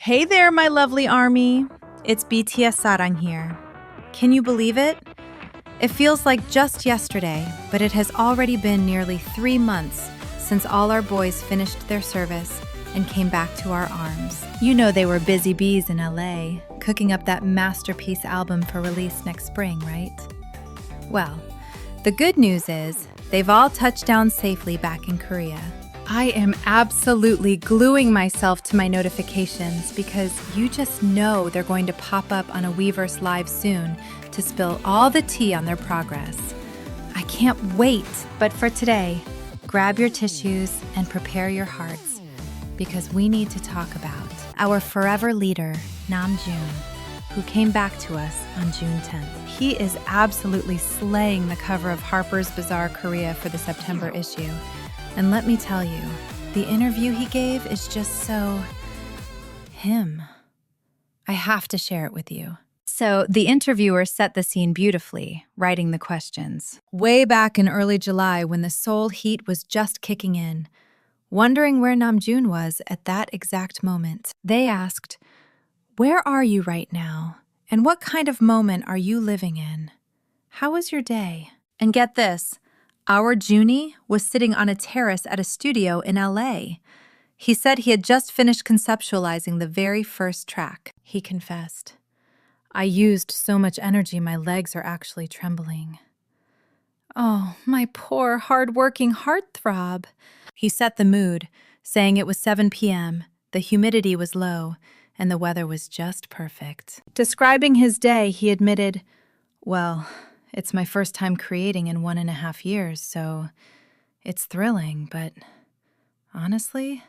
Hey there, my lovely army. It's BTS Sarang here. Can you believe it? It feels like just yesterday, but it has already been nearly 3 months since all our boys finished their service and came back to our arms. You know they were busy bees in LA, cooking up that masterpiece album for release next spring, right? Well, the good news is they've all touched down safely back in Korea. I am absolutely gluing myself to my notifications because you just know they're going to pop up on a Weverse Live soon to spill all the tea on their progress. I can't wait, but for today, grab your tissues and prepare your hearts because we need to talk about our forever leader, Namjoon, who came back to us on June 10th. He is absolutely slaying the cover of Harper's Bazaar Korea for the September issue. And let me tell you, the interview he gave is just so him. I have to share it with you. So the interviewer set the scene beautifully, writing the questions. Way back in early July when the Seoul heat was just kicking in, wondering where Namjoon was at that exact moment, they asked, "Where are you right now? And what kind of moment are you living in? How was your day?" And get this, our Junie was sitting on a terrace at a studio in LA. He said he had just finished conceptualizing the very first track. He confessed, "I used so much energy my legs are actually trembling." Oh, my poor, hard-working heartthrob. He set the mood, saying it was 7 p.m., the humidity was low, and the weather was just perfect. Describing his day, he admitted, "Well, it's my first time creating in 1.5 years, so it's thrilling, but honestly,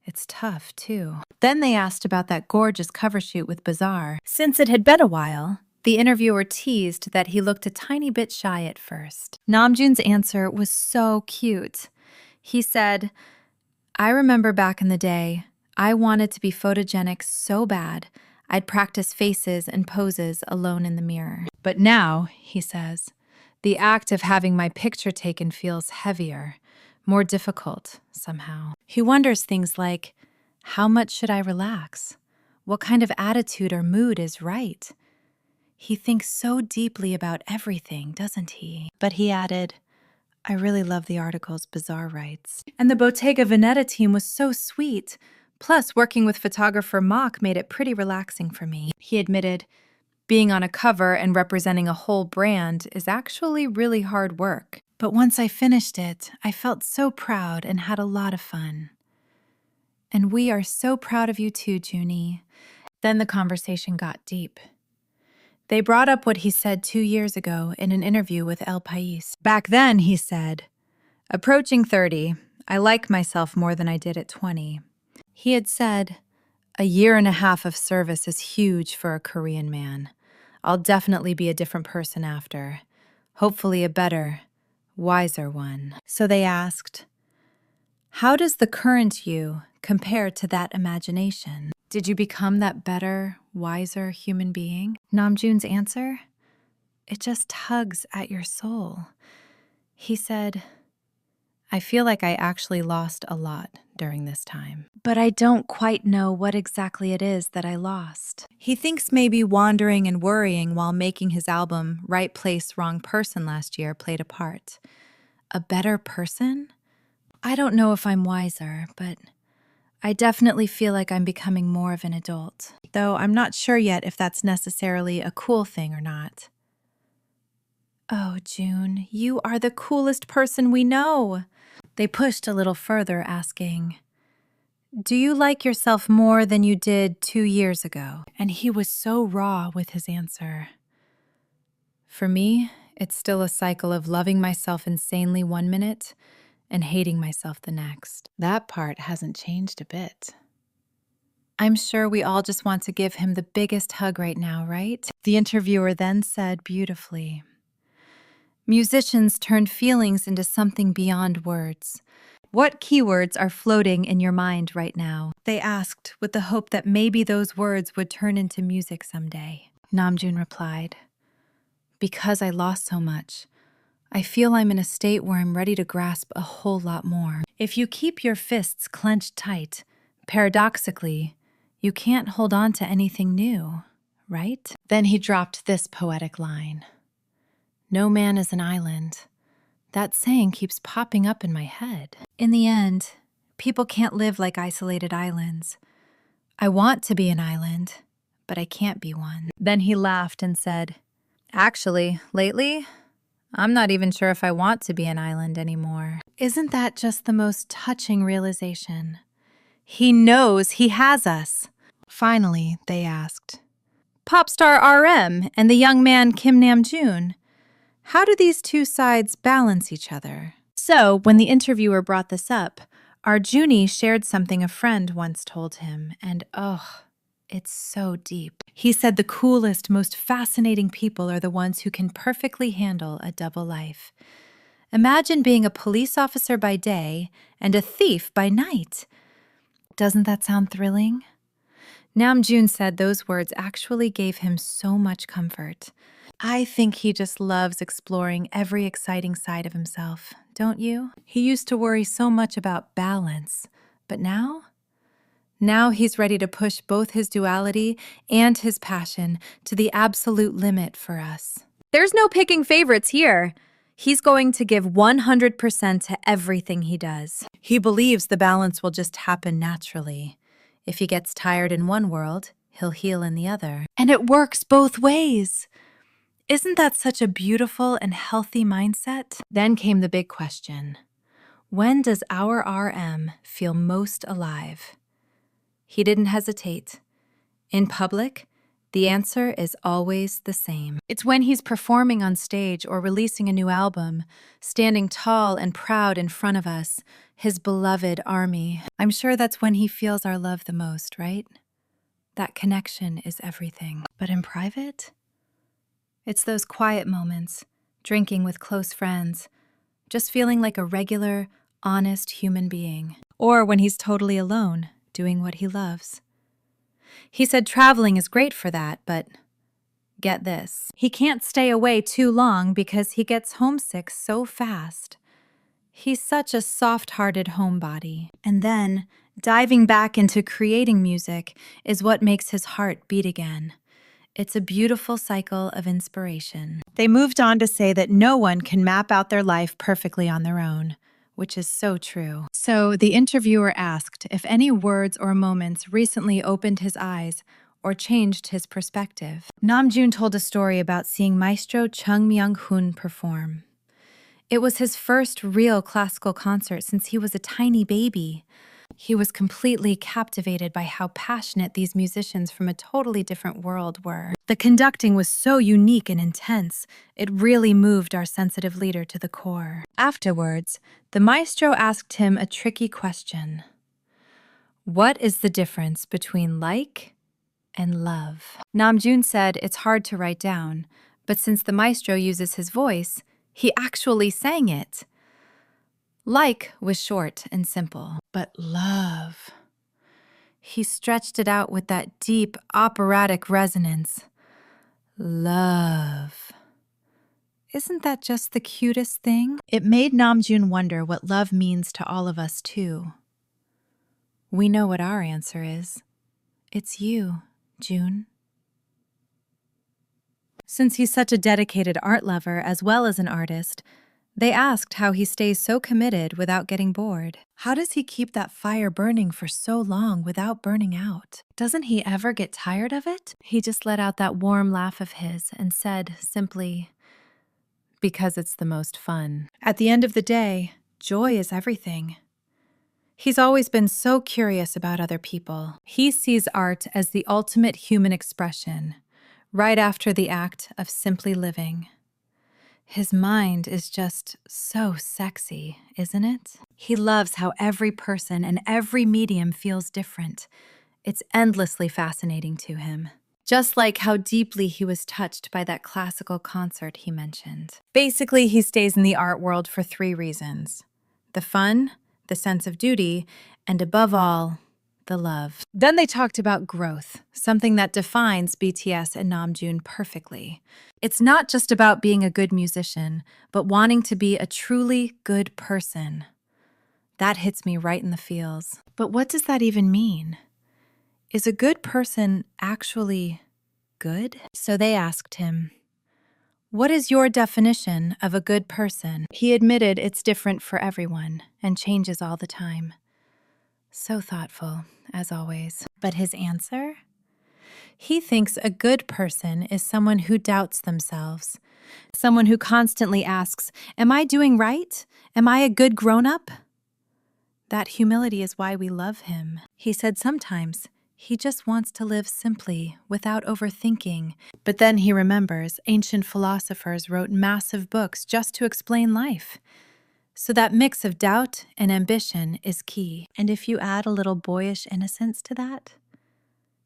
it's tough too." Then they asked about that gorgeous cover shoot with Bazaar. Since it had been a while, the interviewer teased that he looked a tiny bit shy at first. Namjoon's answer was so cute. He said, "I remember back in the day, I wanted to be photogenic so bad, I'd practice faces and poses alone in the mirror. But now," he says, "the act of having my picture taken feels heavier, more difficult somehow." He wonders things like, how much should I relax? What kind of attitude or mood is right? He thinks so deeply about everything, doesn't he? But he added, "I really love the articles Bazaar writes. And the Bottega Veneta team was so sweet. Plus, working with photographer Mock made it pretty relaxing for me." He admitted, "Being on a cover and representing a whole brand is actually really hard work. But once I finished it, I felt so proud and had a lot of fun." And we are so proud of you too, Junie. Then the conversation got deep. They brought up what he said 2 years ago in an interview with El País. Back then, he said, "Approaching 30, I like myself more than I did at 20. He had said, "A 1.5 years of service is huge for a Korean man. I'll definitely be a different person after. Hopefully a better, wiser one." So they asked, "How does the current you compare to that imagination? Did you become that better, wiser human being?" Namjoon's answer? It just tugs at your soul. He said, "I feel like I actually lost a lot during this time. But I don't quite know what exactly it is that I lost." He thinks maybe wandering and worrying while making his album Right Place, Wrong Person last year played a part. A better person? I don't know if I'm wiser, but I definitely feel like I'm becoming more of an adult. Though I'm not sure yet if that's necessarily a cool thing or not. Oh, June, you are the coolest person we know. They pushed a little further, asking, "Do you like yourself more than you did 2 years ago?" And he was so raw with his answer. "For me, it's still a cycle of loving myself insanely 1 minute and hating myself the next. That part hasn't changed a bit." I'm sure we all just want to give him the biggest hug right now, right? The interviewer then said beautifully, "Musicians turn feelings into something beyond words. What keywords are floating in your mind right now?" They asked with the hope that maybe those words would turn into music someday. Namjoon replied, "Because I lost so much, I feel I'm in a state where I'm ready to grasp a whole lot more. If you keep your fists clenched tight, paradoxically, You can't hold on to anything new, right? Then he dropped this poetic line. No man is an island. That saying keeps popping up in my head. In the end, people can't live like isolated islands. I want to be an island, but I can't be one. Then he laughed and said, actually, lately, I'm not even sure if I want to be an island anymore. Isn't that just the most touching realization? He knows he has us. Finally, they asked, Pop star RM and the young man Kim Namjoon, how do these two sides balance each other? So, when the interviewer brought this up, Arjuni shared something a friend once told him, and it's so deep. He said the coolest, most fascinating people are the ones who can perfectly handle a double life. Imagine being a police officer by day and a thief by night. Doesn't that sound thrilling? Namjoon said those words actually gave him so much comfort. I think he just loves exploring every exciting side of himself, don't you? He used to worry so much about balance, but now he's ready to push both his duality and his passion to the absolute limit for us. There's no picking favorites here. He's going to give 100% to everything he does. He believes the balance will just happen naturally. If he gets tired in one world, he'll heal in the other. And it works both ways. Isn't that such a beautiful and healthy mindset? Then came the big question. When does our RM feel most alive? He didn't hesitate. In public, the answer is always the same. It's when he's performing on stage or releasing a new album, standing tall and proud in front of us, his beloved army. I'm sure that's when he feels our love the most, right? That connection is everything. But in private? It's those quiet moments, drinking with close friends, just feeling like a regular, honest human being. Or when he's totally alone, doing what he loves. He said traveling is great for that, but get this. He can't stay away too long because he gets homesick so fast. He's such a soft-hearted homebody. And then, diving back into creating music is what makes his heart beat again. It's a beautiful cycle of inspiration. They moved on to say that no one can map out their life perfectly on their own, which is so true. So the interviewer asked if any words or moments recently opened his eyes or changed his perspective. Namjoon told a story about seeing Maestro Chung Myung-hoon perform. It was his first real classical concert since he was a tiny baby. He was completely captivated by how passionate these musicians from a totally different world were. The conducting was so unique and intense, it really moved our sensitive leader to the core. Afterwards, the maestro asked him a tricky question. What is the difference between like and love? Namjoon said it's hard to write down, but since the maestro uses his voice, he actually sang it. Like was short and simple, but love. He stretched it out with that deep, operatic resonance. Love. Isn't that just the cutest thing? It made Namjoon wonder what love means to all of us, too. We know what our answer is. It's you, June. Since he's such a dedicated art lover as well as an artist, they asked how he stays so committed without getting bored. How does he keep that fire burning for so long without burning out? Doesn't he ever get tired of it? He just let out that warm laugh of his and said simply, because it's the most fun. At the end of the day, joy is everything. He's always been so curious about other people. He sees art as the ultimate human expression, right after the act of simply living. His mind is just so sexy, isn't it? He loves how every person and every medium feels different. It's endlessly fascinating to him. Just like how deeply he was touched by that classical concert he mentioned. Basically, he stays in the art world for 3 reasons: the fun, the sense of duty, and above all, the love. Then they talked about growth, something that defines BTS and Namjoon perfectly. It's not just about being a good musician, but wanting to be a truly good person. That hits me right in the feels. But what does that even mean? Is a good person actually good? So they asked him, "What is your definition of a good person?" He admitted it's different for everyone and changes all the time. So thoughtful, as always. But his answer? He thinks a good person is someone who doubts themselves, someone who constantly asks, "Am I doing right? Am I a good grown-up?" That humility is why we love him. He said sometimes he just wants to live simply, without overthinking. But then he remembers ancient philosophers wrote massive books just to explain life. So that mix of doubt and ambition is key. And if you add a little boyish innocence to that,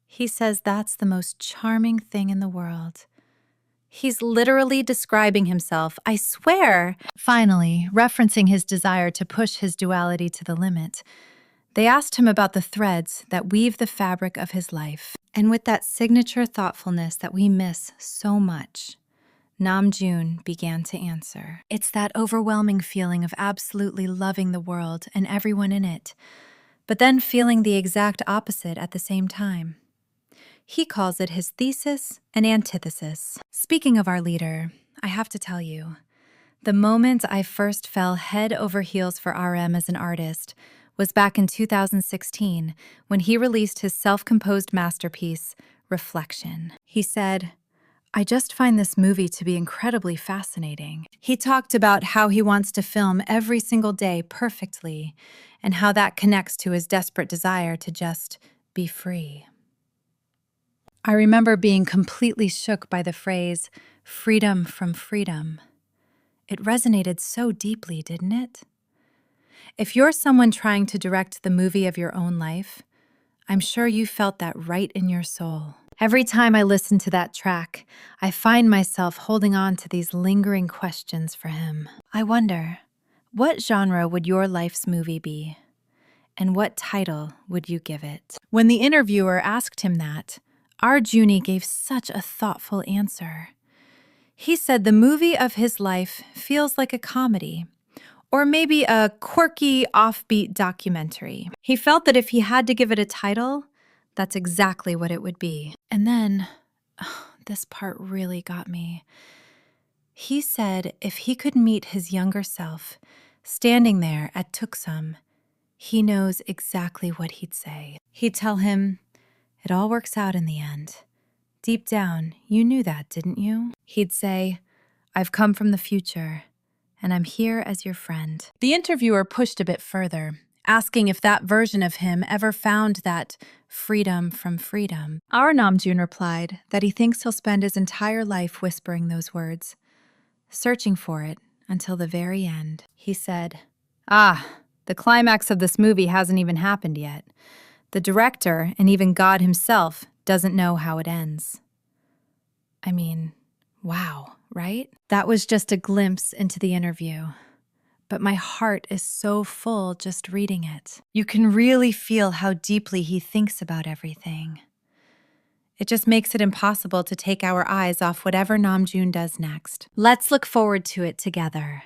he says that's the most charming thing in the world. He's literally describing himself, I swear. Finally, referencing his desire to push his duality to the limit, they asked him about the threads that weave the fabric of his life. And with that signature thoughtfulness that we miss so much, Namjoon began to answer. It's that overwhelming feeling of absolutely loving the world and everyone in it, but then feeling the exact opposite at the same time. He calls it his thesis and antithesis. Speaking of our leader, I have to tell you, the moment I first fell head over heels for RM as an artist was back in 2016 when he released his self-composed masterpiece, Reflection. He said, "I just find this movie to be incredibly fascinating." He talked about how he wants to film every single day perfectly and how that connects to his desperate desire to just be free. I remember being completely shook by the phrase, freedom from freedom. It resonated so deeply, didn't it? If you're someone trying to direct the movie of your own life, I'm sure you felt that right in your soul. Every time I listen to that track, I find myself holding on to these lingering questions for him. I wonder, what genre would your life's movie be? And what title would you give it? When the interviewer asked him that, Arjuni gave such a thoughtful answer. He said the movie of his life feels like a comedy, or maybe a quirky, offbeat documentary. He felt that if he had to give it a title, that's exactly what it would be. And then, this part really got me. He said if he could meet his younger self, standing there at Tuksum, he knows exactly what he'd say. He'd tell him, "It all works out in the end. Deep down, you knew that, didn't you?" He'd say, "I've come from the future, and I'm here as your friend." The interviewer pushed a bit further, asking if that version of him ever found that freedom from freedom. Our Namjoon replied that he thinks he'll spend his entire life whispering those words, searching for it until the very end. He said, the climax of this movie hasn't even happened yet. The director, and even God himself, doesn't know how it ends." I mean, wow, right? That was just a glimpse into the interview. But my heart is so full just reading it. You can really feel how deeply he thinks about everything. It just makes it impossible to take our eyes off whatever Namjoon does next. Let's look forward to it together.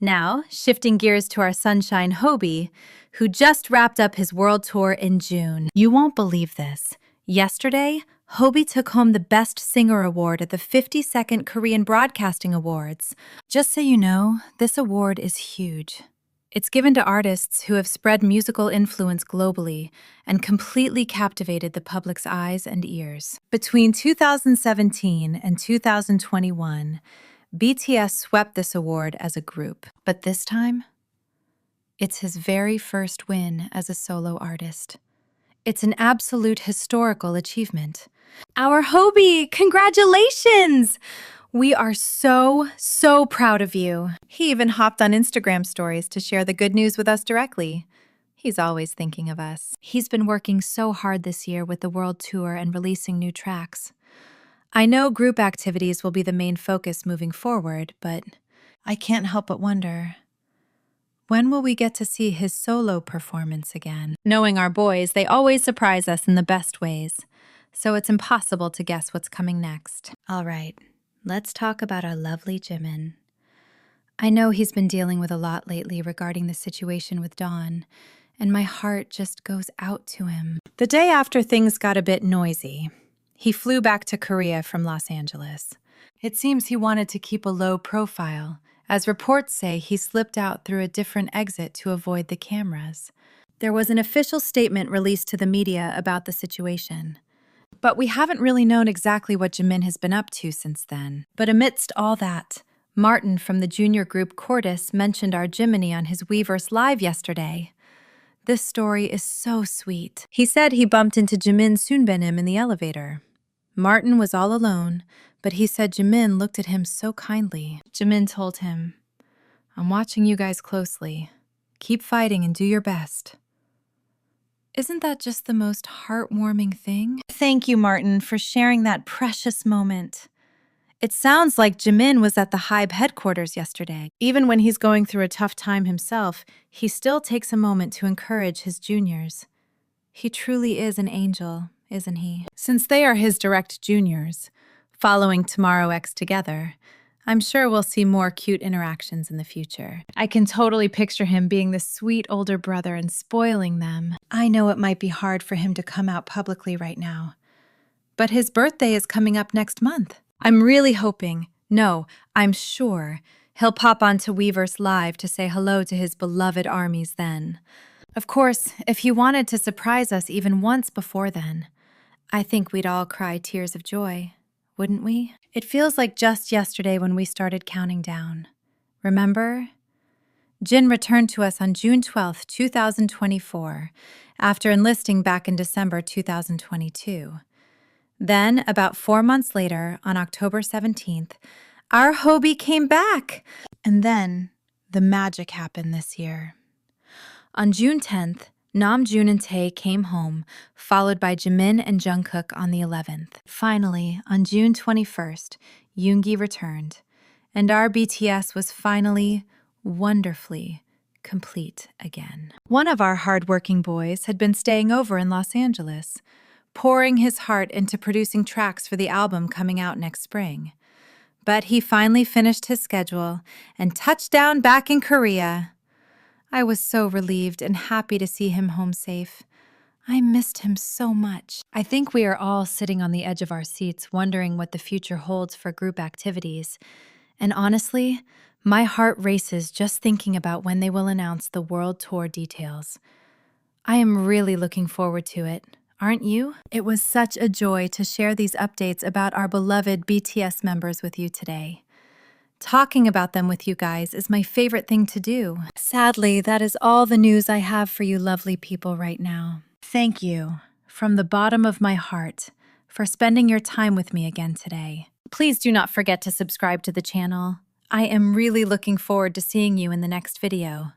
Now, shifting gears to our sunshine Hobie, who just wrapped up his world tour in June. You won't believe this. Yesterday, Hobie took home the Best Singer Award at the 52nd Korean Broadcasting Awards. Just so you know, this award is huge. It's given to artists who have spread musical influence globally and completely captivated the public's eyes and ears. Between 2017 and 2021, BTS swept this award as a group, but this time, it's his very first win as a solo artist. It's an absolute historical achievement. Our Hobie, congratulations! We are so proud of you. He even hopped on Instagram stories to share the good news with us directly. He's always thinking of us. He's been working so hard this year with the world tour and releasing new tracks. I know group activities will be the main focus moving forward, but I can't help but wonder, when will we get to see his solo performance again? Knowing our boys, they always surprise us in the best ways, so it's impossible to guess what's coming next. All right, let's talk about our lovely Jimin. I know he's been dealing with a lot lately regarding the situation with Dawn, and my heart just goes out to him. The day after things got a bit noisy, he flew back to Korea from Los Angeles. It seems he wanted to keep a low profile, as reports say he slipped out through a different exit to avoid the cameras. There was an official statement released to the media about the situation. But we haven't really known exactly what Jimin has been up to since then. But amidst all that, Martin from the junior group Cordis mentioned our Jiminy on his Weverse Live yesterday. This story is so sweet. He said he bumped into Jimin Soonbenim in the elevator. Martin was all alone, but he said Jimin looked at him so kindly. Jimin told him, "I'm watching you guys closely. Keep fighting and do your best." Isn't that just the most heartwarming thing? Thank you, Martin, for sharing that precious moment. It sounds like Jimin was at the Hybe headquarters yesterday. Even when he's going through a tough time himself, he still takes a moment to encourage his juniors. He truly is an angel, isn't he? Since they are his direct juniors, following Tomorrow X together, I'm sure we'll see more cute interactions in the future. I can totally picture him being the sweet older brother and spoiling them. I know it might be hard for him to come out publicly right now, but his birthday is coming up next month. I'm really hoping, no, I'm sure, he'll pop onto Weverse Live to say hello to his beloved armies then. Of course, if he wanted to surprise us even once before then, I think we'd all cry tears of joy, wouldn't we? It feels like just yesterday when we started counting down. Remember? Jin returned to us on June 12, 2024, after enlisting back in December 2022. Then, about 4 months later, on October 17th, our Hobie came back! And then, the magic happened this year. On June 10th, Namjoon and Tae came home, followed by Jimin and Jungkook on the 11th. Finally, on June 21st, Yoongi returned, and our BTS was finally, wonderfully, complete again. One of our hardworking boys had been staying over in Los Angeles, pouring his heart into producing tracks for the album coming out next spring. But he finally finished his schedule and touched down back in Korea. I was so relieved and happy to see him home safe. I missed him so much. I think we are all sitting on the edge of our seats wondering what the future holds for group activities. And honestly, my heart races just thinking about when they will announce the world tour details. I am really looking forward to it. Aren't you? It was such a joy to share these updates about our beloved BTS members with you today. Talking about them with you guys is my favorite thing to do. Sadly, that is all the news I have for you lovely people right now. Thank you, from the bottom of my heart, for spending your time with me again today. Please do not forget to subscribe to the channel. I am really looking forward to seeing you in the next video.